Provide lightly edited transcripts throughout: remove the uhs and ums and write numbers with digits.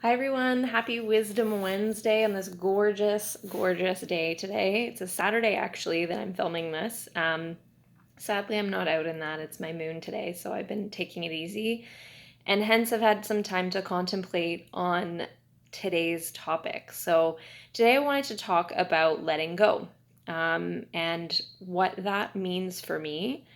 Hi everyone, happy Wisdom Wednesday on this gorgeous, gorgeous day today. It's a Saturday actually that I'm filming this. Sadly, I'm not out in that. It's my moon today, so I've been taking it easy and hence I've had some time to contemplate on today's topic. So today I wanted to talk about letting go and what that means for me.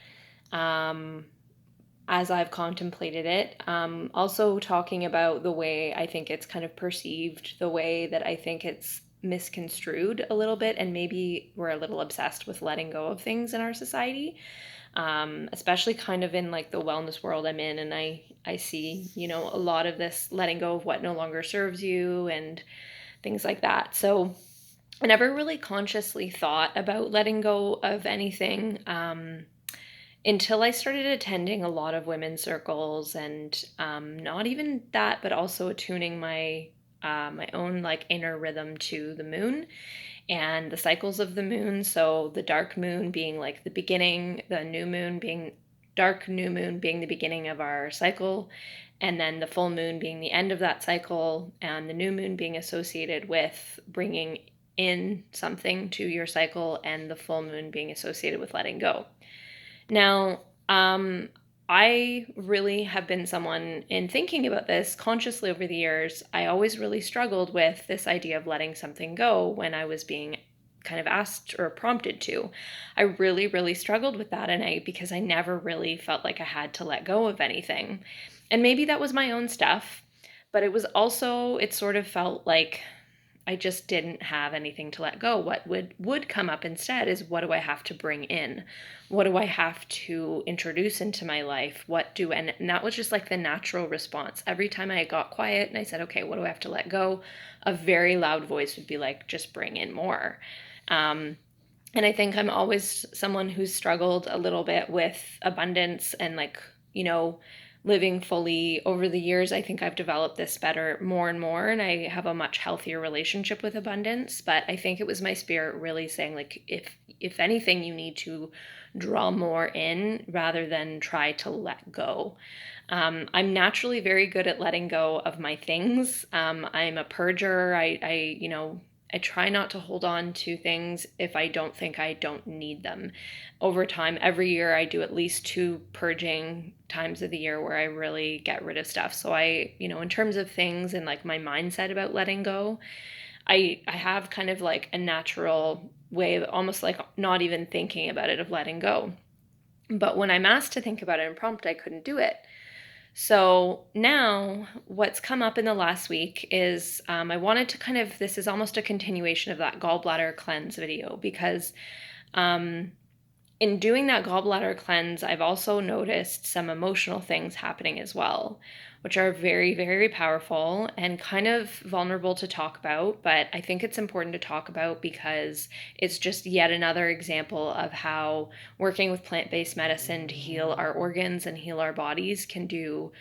As I've contemplated it. Also, talking about the way I think it's kind of perceived, the way that I think it's misconstrued a little bit, and maybe we're a little obsessed with letting go of things in our society, especially kind of in like the wellness world I'm in. And I see, a lot of this letting go of what no longer serves you and things like that. So I never really consciously thought about letting go of anything. Until I started attending a lot of women's circles and not even that, but also attuning my own like inner rhythm to the moon and the cycles of the moon. So the dark moon being like the beginning, the new moon being dark new moon being the beginning of our cycle, and then the full moon being the end of that cycle, and the new moon being associated with bringing in something to your cycle, and the full moon being associated with letting go. Now, I really have been someone in thinking about this consciously over the years. I always really struggled with this idea of letting something go when I was being kind of asked or prompted to. I really, really struggled with that, and because I never really felt like I had to let go of anything. And maybe that was my own stuff, but it sort of felt like I just didn't have anything to let go. What would come up instead is, what do I have to bring in? What do I have to introduce into my life? And that was just like the natural response. Every time I got quiet and I said, okay, what do I have to let go? A very loud voice would be like, just bring in more. And I think I'm always someone who's struggled a little bit with abundance and living fully over the years. I think I've developed this better more and more, and I have a much healthier relationship with abundance. But I think it was my spirit really saying, like, if anything, you need to draw more in rather than try to let go. I'm naturally very good at letting go of my things. I'm a purger. I try not to hold on to things if I don't think I don't need them. Over time, every year I do at least 2 purging times of the year where I really get rid of stuff. So in terms of things and like my mindset about letting go, I have kind of like a natural way of almost like not even thinking about it, of letting go. But when I'm asked to think about it and prompt, I couldn't do it. So now, what's come up in the last week is I wanted to this is almost a continuation of that gallbladder cleanse video, because in doing that gallbladder cleanse, I've also noticed some emotional things happening as well, which are very, very powerful and kind of vulnerable to talk about. But I think it's important to talk about because it's just yet another example of how working with plant-based medicine to heal our organs and heal our bodies can do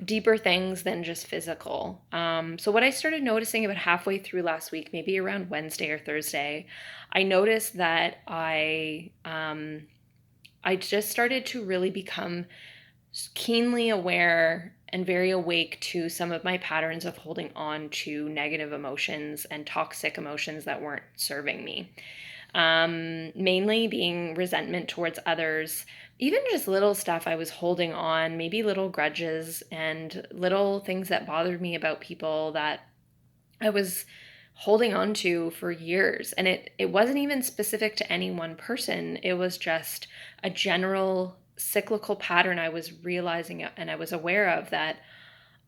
deeper things than just physical. So what I started noticing about halfway through last week, maybe around Wednesday or Thursday, I noticed that I just started to really become keenly aware and very awake to some of my patterns of holding on to negative emotions and toxic emotions that weren't serving me. Mainly being resentment towards others, even just little stuff I was holding on, maybe little grudges and little things that bothered me about people that I was holding on to for years. And it wasn't even specific to any one person. It was just a general cyclical pattern I was realizing and I was aware of, that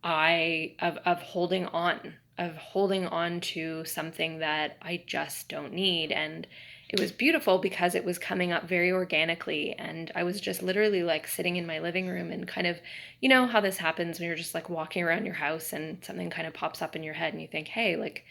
of holding on to something that I just don't need. And it was beautiful because it was coming up very organically, and I was just literally like sitting in my living room and kind of, how this happens when you're just like walking around your house and something kind of pops up in your head and you think, hey, like,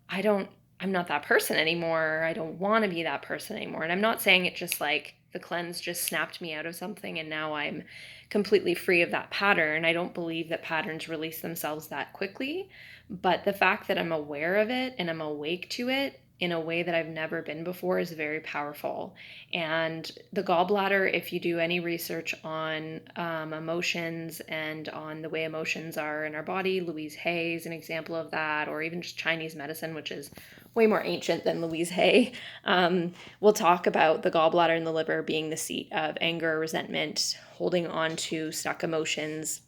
I'm not that person anymore. I don't want to be that person anymore. And I'm not saying it just like the cleanse just snapped me out of something and now I'm completely free of that pattern. I don't believe that patterns release themselves that quickly. But the fact that I'm aware of it and I'm awake to it in a way that I've never been before is very powerful. And the gallbladder, if you do any research on emotions and on the way emotions are in our body, Louise Hay is an example of that, or even just Chinese medicine, which is way more ancient than Louise Hay, we'll talk about the gallbladder and the liver being the seat of anger, resentment, holding on to stuck emotions.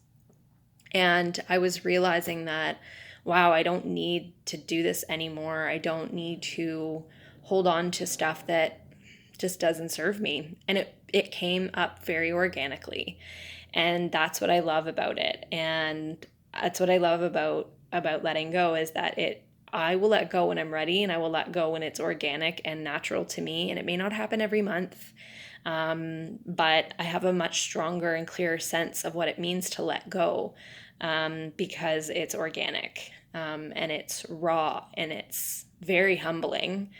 And I was realizing that, wow, I don't need to do this anymore. I don't need to hold on to stuff that just doesn't serve me. And it came up very organically. And that's what I love about it. And that's what I love about letting go, is that I will let go when I'm ready, and I will let go when it's organic and natural to me. And it may not happen every month, but I have a much stronger and clearer sense of what it means to let go, because it's organic, and it's raw, and it's very humbling,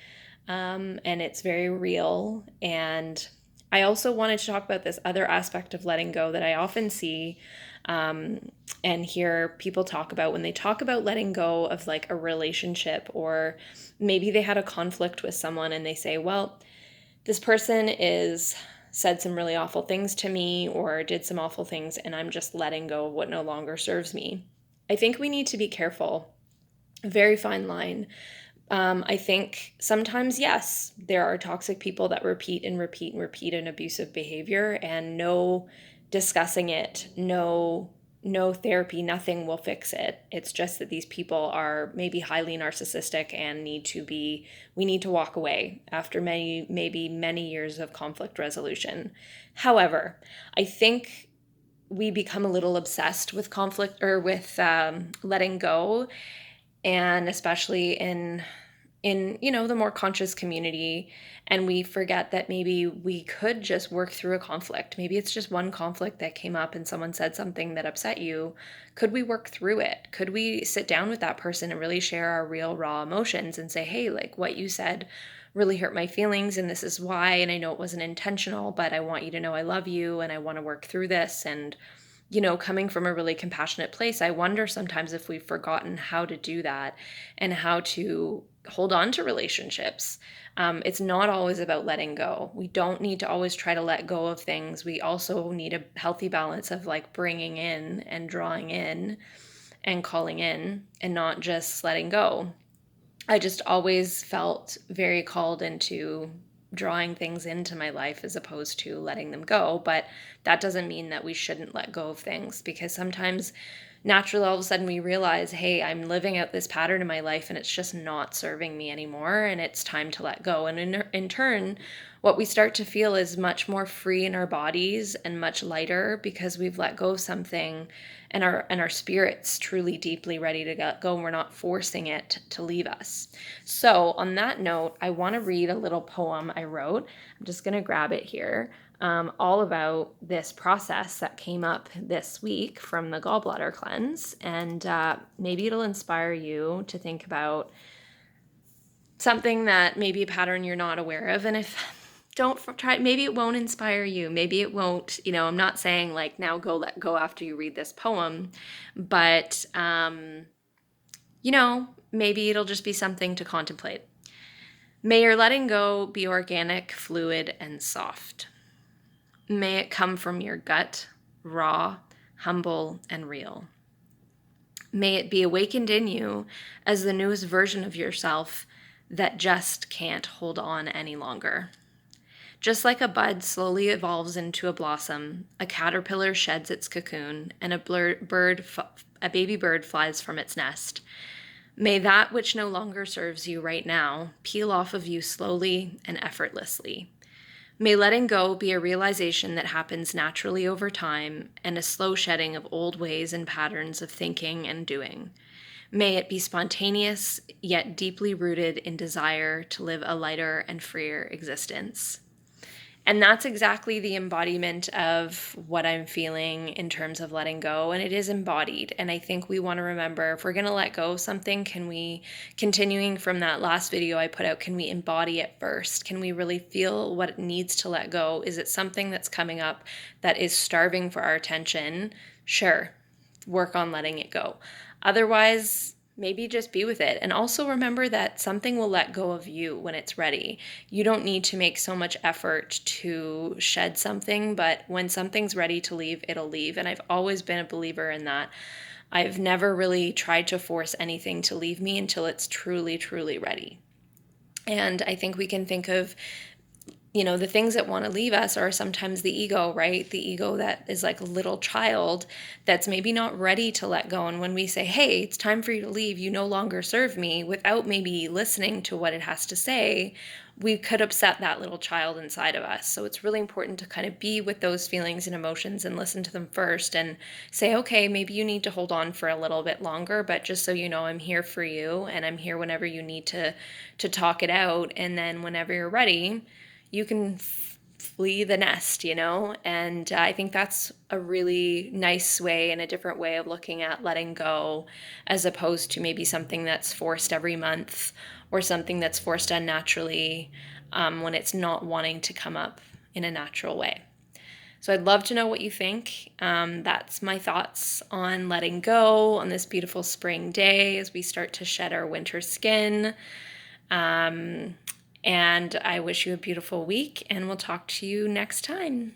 and it's very real. And I also wanted to talk about this other aspect of letting go that I often see, and hear people talk about when they talk about letting go of like a relationship, or maybe they had a conflict with someone and they say, well, this person is said some really awful things to me or did some awful things, and I'm just letting go of what no longer serves me. I think we need to be careful. A very fine line. I think sometimes, yes, there are toxic people that repeat and repeat and repeat an abusive behavior, and no discussing it, no therapy, nothing will fix it. It's just that these people are maybe highly narcissistic and we need to walk away after maybe many years of conflict resolution. However, I think we become a little obsessed with conflict, or with letting go, and especially in the more conscious community, and we forget that maybe we could just work through a conflict. Maybe it's just one conflict that came up and someone said something that upset you. Could we work through it? Could we sit down with that person and really share our real raw emotions and say, hey, like what you said really hurt my feelings, and this is why, and I know it wasn't intentional, but I want you to know I love you and I want to work through this. And coming from a really compassionate place, I wonder sometimes if we've forgotten how to do that and how to hold on to relationships. It's not always about letting go. We don't need to always try to let go of things. We also need a healthy balance of like bringing in and drawing in and calling in, and not just letting go. I just always felt very called into drawing things into my life as opposed to letting them go. But that doesn't mean that we shouldn't let go of things, because sometimes naturally all of a sudden we realize, hey, I'm living out this pattern in my life and it's just not serving me anymore, and it's time to let go. And in turn, what we start to feel is much more free in our bodies and much lighter, because we've let go of something, and our spirit's truly deeply ready to let go, and we're not forcing it to leave us. So on that note, I want to read a little poem I wrote. I'm just going to grab it here, all about this process that came up this week from the gallbladder cleanse. And maybe it'll inspire you to think about something that maybe a pattern you're not aware of. And if don't try, maybe it won't inspire you. Maybe it won't, I'm not saying like now go let go after you read this poem, but, maybe it'll just be something to contemplate. May your letting go be organic, fluid, and soft. May it come from your gut, raw, humble, and real. May it be awakened in you as the newest version of yourself that just can't hold on any longer. Just like a bud slowly evolves into a blossom, a caterpillar sheds its cocoon, and a baby bird flies from its nest. May that which no longer serves you right now peel off of you slowly and effortlessly. May letting go be a realization that happens naturally over time, and a slow shedding of old ways and patterns of thinking and doing. May it be spontaneous, yet deeply rooted in desire to live a lighter and freer existence. And that's exactly the embodiment of what I'm feeling in terms of letting go. And it is embodied. And I think we want to remember, if we're going to let go of something, continuing from that last video I put out, can we embody it first? Can we really feel what it needs to let go? Is it something that's coming up that is starving for our attention? Sure, work on letting it go. Otherwise, maybe just be with it. And also remember that something will let go of you when it's ready. You don't need to make so much effort to shed something, but when something's ready to leave, it'll leave. And I've always been a believer in that. I've never really tried to force anything to leave me until it's truly, truly ready. And I think we can think of, the things that want to leave us are sometimes the ego, right? The ego that is like a little child that's maybe not ready to let go. And when we say, hey, it's time for you to leave, you no longer serve me, without maybe listening to what it has to say, we could upset that little child inside of us. So it's really important to kind of be with those feelings and emotions and listen to them first and say, okay, maybe you need to hold on for a little bit longer, but just so you know, I'm here for you and I'm here whenever you need to talk it out. And then whenever you're ready, you can flee the nest, And I think that's a really nice way and a different way of looking at letting go, as opposed to maybe something that's forced every month or something that's forced unnaturally, when it's not wanting to come up in a natural way. So I'd love to know what you think. That's my thoughts on letting go on this beautiful spring day as we start to shed our winter skin. And I wish you a beautiful week, and we'll talk to you next time.